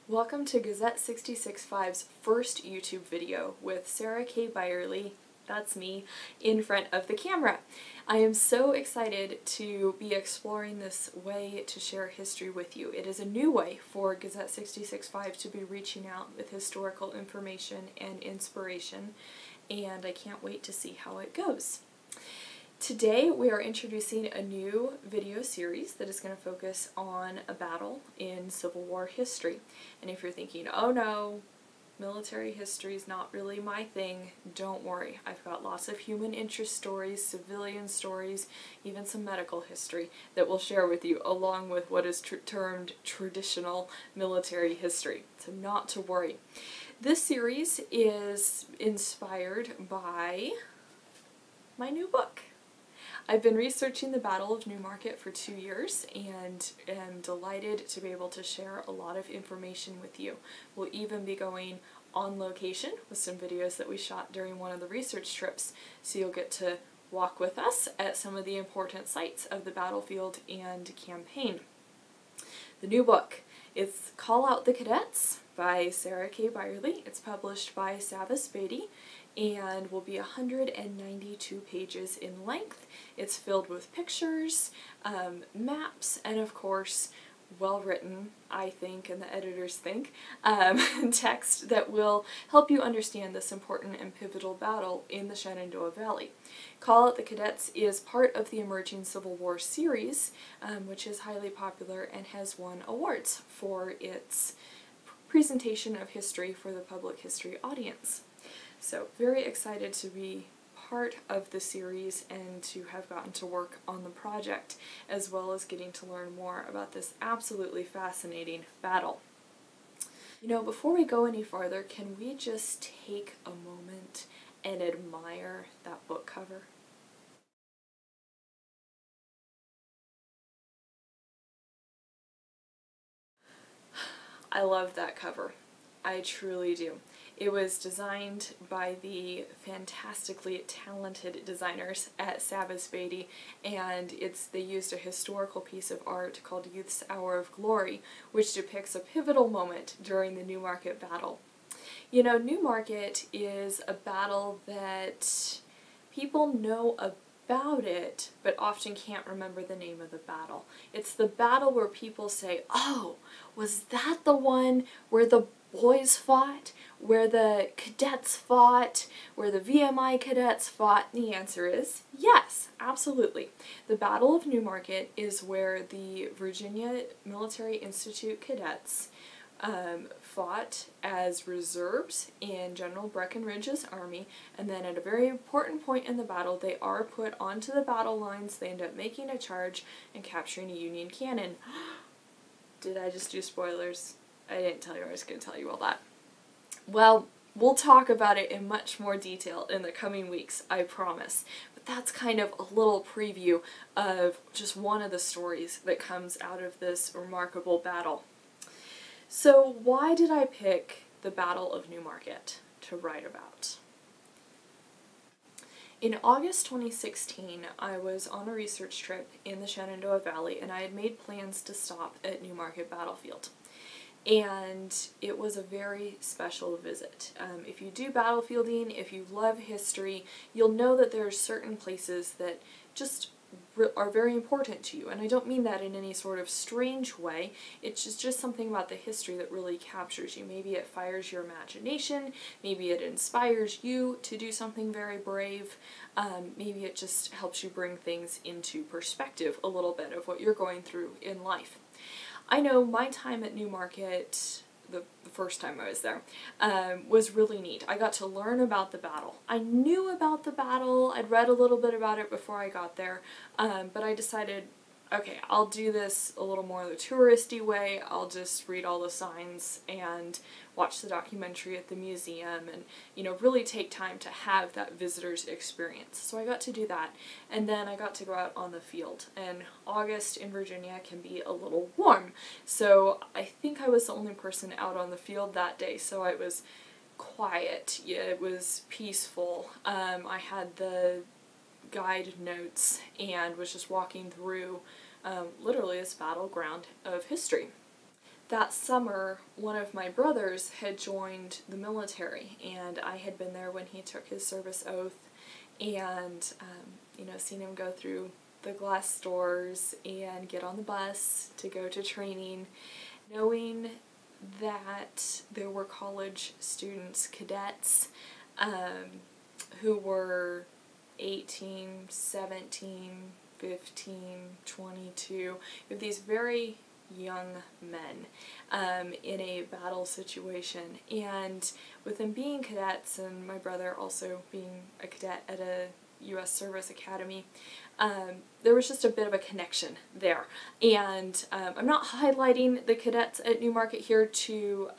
Welcome to Gazette 66.5's first YouTube video with Sarah Kay Bierle, that's me, in front of the camera. I am so excited to be exploring this way to share history with you. It is a new way for Gazette 66.5 to be reaching out with historical information and inspiration, and I can't wait to see how it goes. Today we are introducing a new video series that is going to focus on a battle in Civil War history. And if you're thinking, oh no, military history is not really my thing, don't worry. I've got lots of human interest stories, civilian stories, even some medical history that we'll share with you, along with what is termed traditional military history. So not to worry. This series is inspired by my new book. I've been researching the Battle of Newmarket for 2 years and am delighted to be able to share a lot of information with you. We'll even be going on location with some videos that we shot during one of the research trips, so you'll get to walk with us at some of the important sites of the battlefield and campaign. The new book is Call Out the Cadets by Sarah Kay Bierle. It's published by Savas Beatty and will be 192 pages in length. It's filled with pictures, maps, and of course, well written, I think, and the editors think, text that will help you understand this important and pivotal battle in the Shenandoah Valley. Call Out the Cadets is part of the Emerging Civil War series, which is highly popular and has won awards for its presentation of history for the public history audience. So very excited to be part of the series and to have gotten to work on the project, as well as getting to learn more about this absolutely fascinating battle. You know, before we go any farther, can we just take a moment and admire that book cover? I love that cover. I truly do. It was designed by the fantastically talented designers at Savas Beatty, and they used a historical piece of art called Youth's Hour of Glory, which depicts a pivotal moment during the Newmarket battle. You know, Newmarket is a battle that people know about it, but often can't remember the name of the battle. It's the battle where people say, oh, was that the one where the boys fought, where the cadets fought, where the VMI cadets fought? And the answer is yes, absolutely. The Battle of Newmarket is where the Virginia Military Institute cadets fought as reserves in General Breckinridge's army, and then at a very important point in the battle they are put onto the battle lines. They end up making a charge and capturing a Union cannon. Did I just do spoilers? I didn't tell you I was going to tell you all that. Well, we'll talk about it in much more detail in the coming weeks, I promise. But that's kind of a little preview of just one of the stories that comes out of this remarkable battle. So why did I pick the Battle of Newmarket to write about? In August 2016, I was on a research trip in the Shenandoah Valley, and I had made plans to stop at Newmarket Battlefield. And it was a very special visit. If you do battlefielding, if you love history, you'll know that there are certain places that just are very important to you. And I don't mean that in any sort of strange way. It's just something about the history that really captures you. Maybe it fires your imagination, maybe it inspires you to do something very brave, maybe it just helps you bring things into perspective a little bit of what you're going through in life. I know my time at Newmarket, the first time I was there, was really neat. I got to learn about the battle. I knew about the battle, I'd read a little bit about it before I got there, but I decided, okay, I'll do this a little more the touristy way. I'll just read all the signs and watch the documentary at the museum and, you know, really take time to have that visitor's experience. So I got to do that, and then I got to go out on the field. And August in Virginia can be a little warm, so I think I was the only person out on the field that day, so I was quiet. Yeah, it was peaceful. I had the guide notes and was just walking through literally this battleground of history. That summer, one of my brothers had joined the military, and I had been there when he took his service oath, and you know, seen him go through the glass doors and get on the bus to go to training, knowing that there were college students, cadets, who were 18, 17, 15, 22, you have these very young men in a battle situation. And with them being cadets, and my brother also being a cadet at a U.S. Service Academy, there was just a bit of a connection there. And I'm not highlighting the cadets at Newmarket here to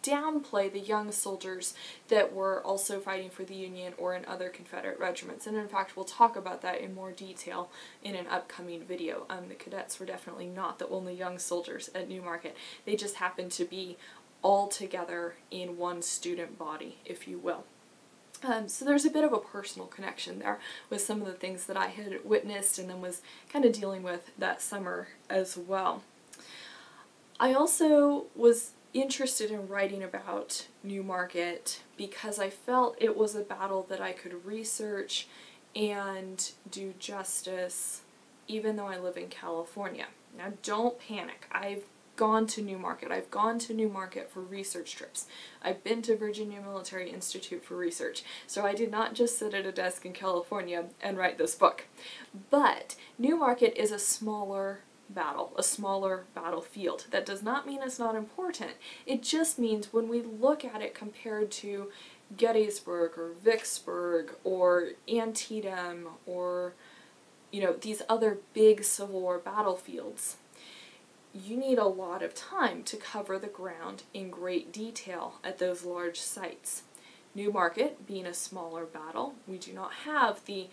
downplay the young soldiers that were also fighting for the Union or in other Confederate regiments. And in fact, we'll talk about that in more detail in an upcoming video. The cadets were definitely not the only young soldiers at Newmarket. They just happened to be all together in one student body, if you will. So there's a bit of a personal connection there with some of the things that I had witnessed and then was kind of dealing with that summer as well. I also was interested in writing about Newmarket because I felt it was a battle that I could research and do justice even though I live in California. Now don't panic. I've gone to Newmarket. I've gone to Newmarket for research trips. I've been to Virginia Military Institute for research. So I did not just sit at a desk in California and write this book. But Newmarket is a smaller battle, a smaller battlefield. That does not mean it's not important. It just means when we look at it compared to Gettysburg or Vicksburg or Antietam or, you know, these other big Civil War battlefields, you need a lot of time to cover the ground in great detail at those large sites. Newmarket being a smaller battle, we do not have the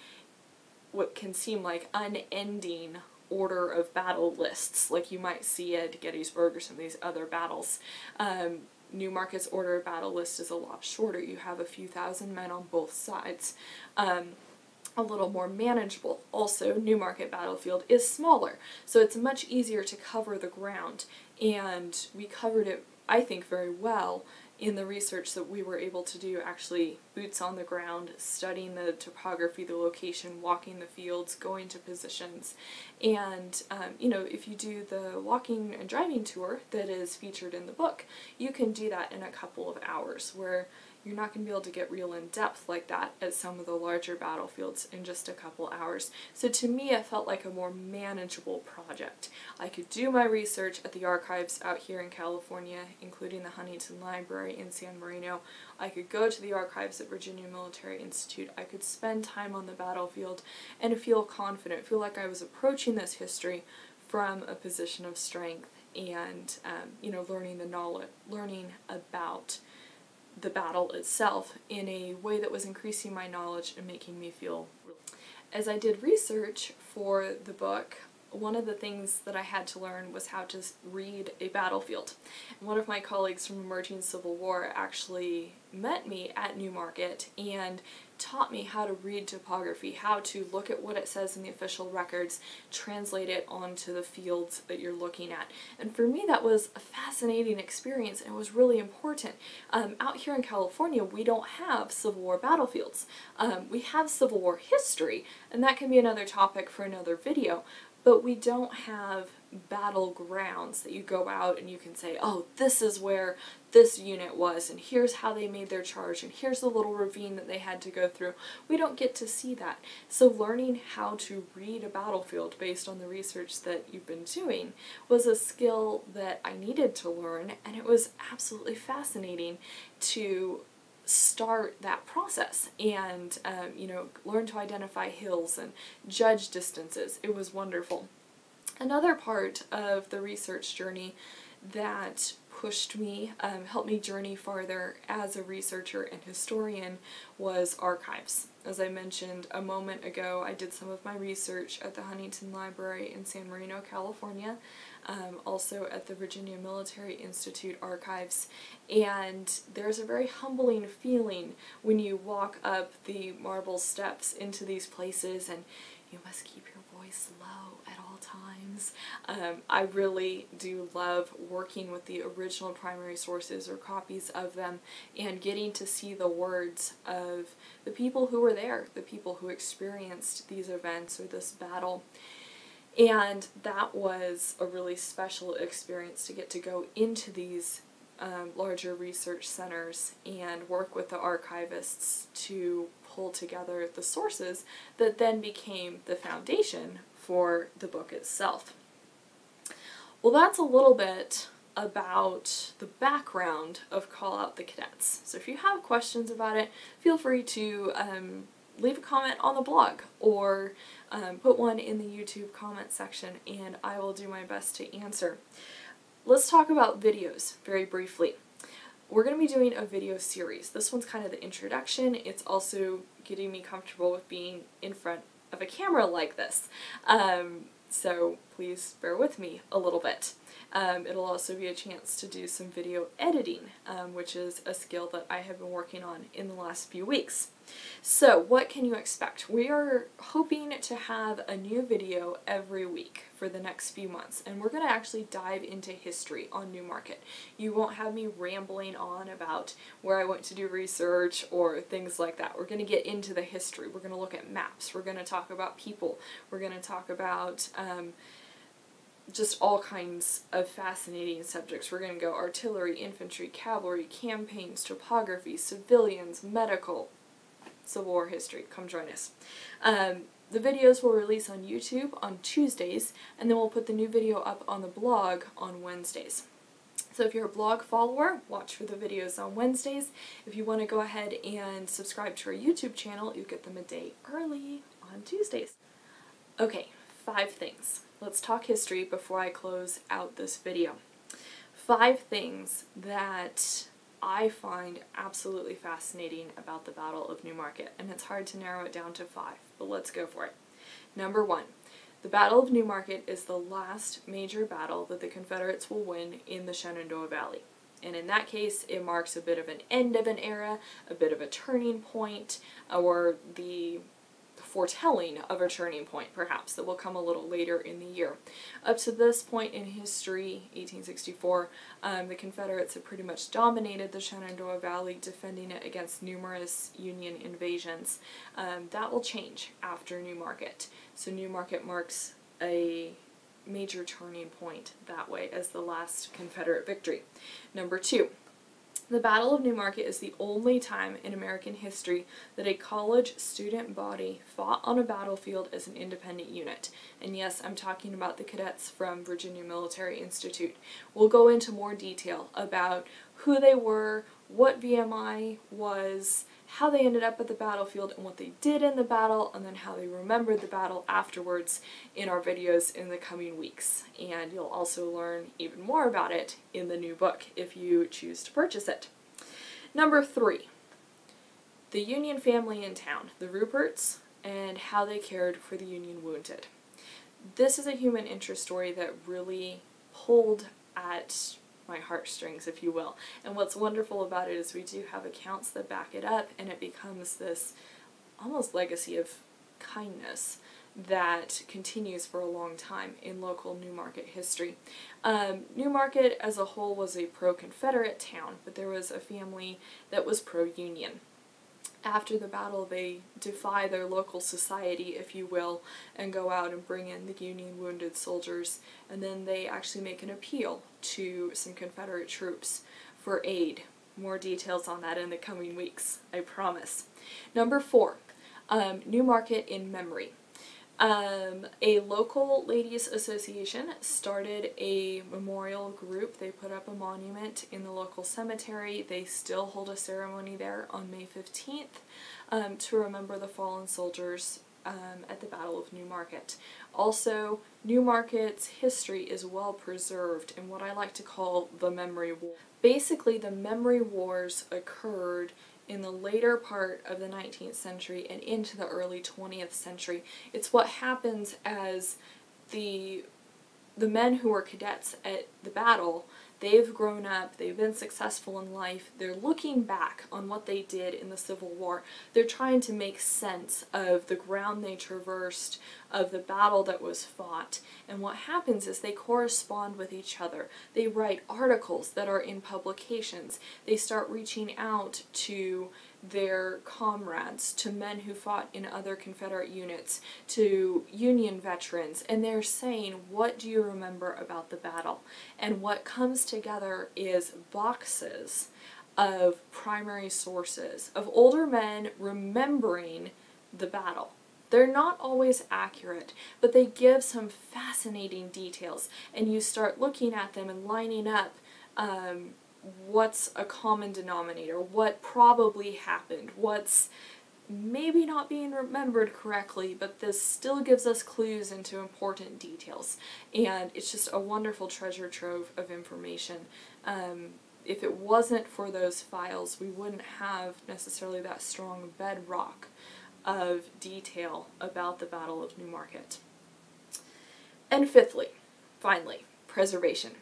what can seem like unending order of battle lists like you might see at Gettysburg or some of these other battles. Newmarket's order of battle list is a lot shorter. You have a few thousand men on both sides. A little more manageable. Also, Newmarket battlefield is smaller, so it's much easier to cover the ground, and we covered it, I think, very well in the research that we were able to do, actually boots on the ground, studying the topography, the location, walking the fields, going to positions. And, you know, if you do the walking and driving tour that is featured in the book, you can do that in a couple of hours, where you're not going to be able to get real in depth like that at some of the larger battlefields in just a couple hours. So to me, it felt like a more manageable project. I could do my research at the archives out here in California, including the Huntington Library in San Marino. I could go to the archives at Virginia Military Institute. I could spend time on the battlefield and feel confident, feel like I was approaching this history from a position of strength and, you know, learning about the battle itself in a way that was increasing my knowledge and making me feel. As I did research for the book, one of the things that I had to learn was how to read a battlefield. And one of my colleagues from Emerging Civil War actually met me at Newmarket and taught me how to read topography, how to look at what it says in the official records, translate it onto the fields that you're looking at. And for me, that was a fascinating experience, and it was really important. Out here in California, we don't have Civil War battlefields. We have Civil War history, and that can be another topic for another video. But we don't have battlegrounds that you go out and you can say, oh, this is where this unit was, and here's how they made their charge, and here's the little ravine that they had to go through. We don't get to see that. So learning how to read a battlefield based on the research that you've been doing was a skill that I needed to learn, and it was absolutely fascinating to start that process and you know, learn to identify hills and judge distances. It was wonderful. Another part of the research journey that pushed me, helped me journey farther as a researcher and historian was archives. As I mentioned a moment ago, I did some of my research at the Huntington Library in San Marino, California, also at the Virginia Military Institute archives, and there's a very humbling feeling when you walk up the marble steps into these places and you must keep your voice low at all times. I really do love working with the original primary sources or copies of them and getting to see the words of the people who were there, the people who experienced these events or this battle. And that was a really special experience to get to go into these larger research centers and work with the archivists to pull together the sources that then became the foundation for the book itself. Well, that's a little bit about the background of Call Out the Cadets. So if you have questions about it, feel free to leave a comment on the blog or put one in the YouTube comment section and I will do my best to answer. Let's talk about videos very briefly. We're going to be doing a video series. This one's kind of the introduction. It's also getting me comfortable with being in front of a camera like this. So please bear with me a little bit. It'll also be a chance to do some video editing, which is a skill that I have been working on in the last few weeks. So what can you expect? We are hoping to have a new video every week for the next few months, and we're going to actually dive into history on Newmarket. You won't have me rambling on about where I went to do research or things like that. We're going to get into the history. We're going to look at maps. We're going to talk about people. We're going to talk about just all kinds of fascinating subjects. We're going to go artillery, infantry, cavalry, campaigns, topography, civilians, medical, Civil War history. Come join us. The videos will release on YouTube on Tuesdays, and then we'll put the new video up on the blog on Wednesdays. So if you're a blog follower, watch for the videos on Wednesdays. If you want to go ahead and subscribe to our YouTube channel, you get them a day early on Tuesdays. Okay, 5 things. Let's talk history before I close out this video. 5 things that I find absolutely fascinating about the Battle of Newmarket, and it's hard to narrow it down to 5, but let's go for it. Number 1, the Battle of Newmarket is the last major battle that the Confederates will win in the Shenandoah Valley. And in that case, it marks a bit of an end of an era, a bit of a turning point, or the foretelling of a turning point, perhaps, that will come a little later in the year. Up to this point in history, 1864, the Confederates have pretty much dominated the Shenandoah Valley, defending it against numerous Union invasions. That will change after Newmarket. So Newmarket marks a major turning point that way as the last Confederate victory. Number 2. The Battle of Newmarket is the only time in American history that a college student body fought on a battlefield as an independent unit. And yes, I'm talking about the cadets from Virginia Military Institute. We'll go into more detail about who they were, what VMI was, how they ended up at the battlefield and what they did in the battle, and then how they remembered the battle afterwards in our videos in the coming weeks. And you'll also learn even more about it in the new book if you choose to purchase it. Number 3, the Union family in town, the Ruperts, and how they cared for the Union wounded. This is a human interest story that really pulled at my heartstrings, if you will. And what's wonderful about it is we do have accounts that back it up, and it becomes this almost legacy of kindness that continues for a long time in local Newmarket history. Newmarket as a whole was a pro-Confederate town, but there was a family that was pro-Union. After the battle, they defy their local society, if you will, and go out and bring in the Union wounded soldiers, and then they actually make an appeal to some Confederate troops for aid. More details on that in the coming weeks, I promise. Number 4, Newmarket in memory. A local ladies association started a memorial group. They put up a monument in the local cemetery. They still hold a ceremony there on May 15th to remember the fallen soldiers at the Battle of Newmarket. Also, Newmarket's history is well preserved in what I like to call the Memory War. Basically, the Memory Wars occurred in the later part of the 19th century and into the early 20th century. It's what happens as the men who were cadets at the battle, they've grown up, they've been successful in life, they're looking back on what they did in the Civil War. They're trying to make sense of the ground they traversed, of the battle that was fought, and what happens is they correspond with each other. They write articles that are in publications. They start reaching out to their comrades, to men who fought in other Confederate units, to Union veterans, and they're saying, what do you remember about the battle? And what comes together is boxes of primary sources, of older men remembering the battle. They're not always accurate, but they give some fascinating details, and you start looking at them and lining up what's a common denominator, what probably happened, what's maybe not being remembered correctly, but this still gives us clues into important details. And it's just a wonderful treasure trove of information. If it wasn't for those files, we wouldn't have necessarily that strong bedrock of detail about the Battle of Newmarket. And fifthly, finally, preservation.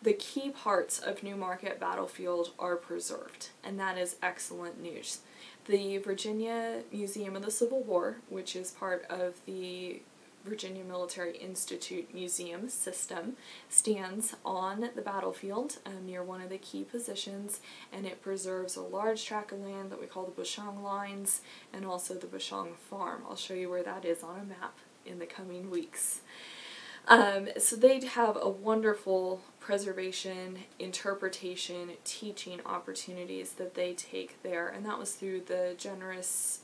The key parts of Newmarket battlefield are preserved, and that is excellent news. The Virginia Museum of the Civil War, which is part of the Virginia Military Institute Museum system, stands on the battlefield near one of the key positions, and it preserves a large tract of land that we call the Bushong Lines, and also the Bushong Farm. I'll show you where that is on a map in the coming weeks. So they have a wonderful preservation, interpretation, teaching opportunities that they take there, and that was through the generous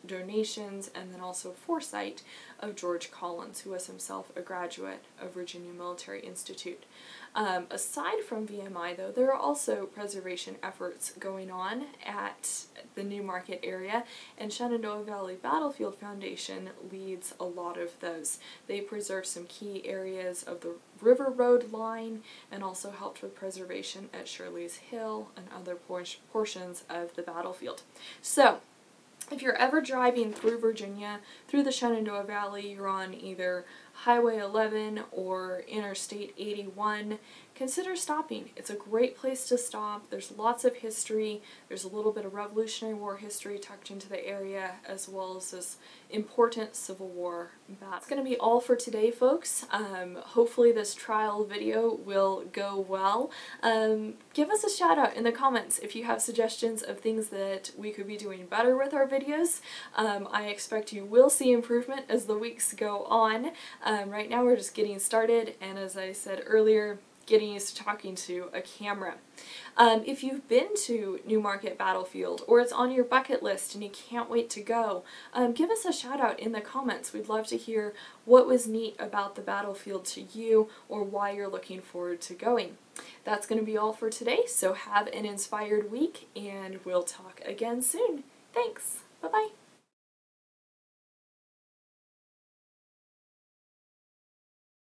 donations and then also foresight of George Collins, who was himself a graduate of Virginia Military Institute. Aside from VMI, though, there are also preservation efforts going on at the Newmarket area, and Shenandoah Valley Battlefield Foundation leads a lot of those. They preserve some key areas of the River Road line and also helped with preservation at Shirley's Hill and other portions of the battlefield. So, if you're ever driving through Virginia, through the Shenandoah Valley, you're on either Highway 11 or Interstate 81, consider stopping. It's a great place to stop. There's lots of history. There's a little bit of Revolutionary War history tucked into the area, as well as this important Civil War battle. That's going to be all for today, folks. Hopefully this trial video will go well. Give us a shout out in the comments if you have suggestions of things that we could be doing better with our videos. I expect you will see improvement as the weeks go on. Right now we're just getting started, and as I said earlier, getting used to talking to a camera. If you've been to Newmarket Battlefield, or it's on your bucket list and you can't wait to go, give us a shout out in the comments. We'd love to hear what was neat about the battlefield to you, or why you're looking forward to going. That's going to be all for today, so have an inspired week, and we'll talk again soon. Thanks! Bye-bye!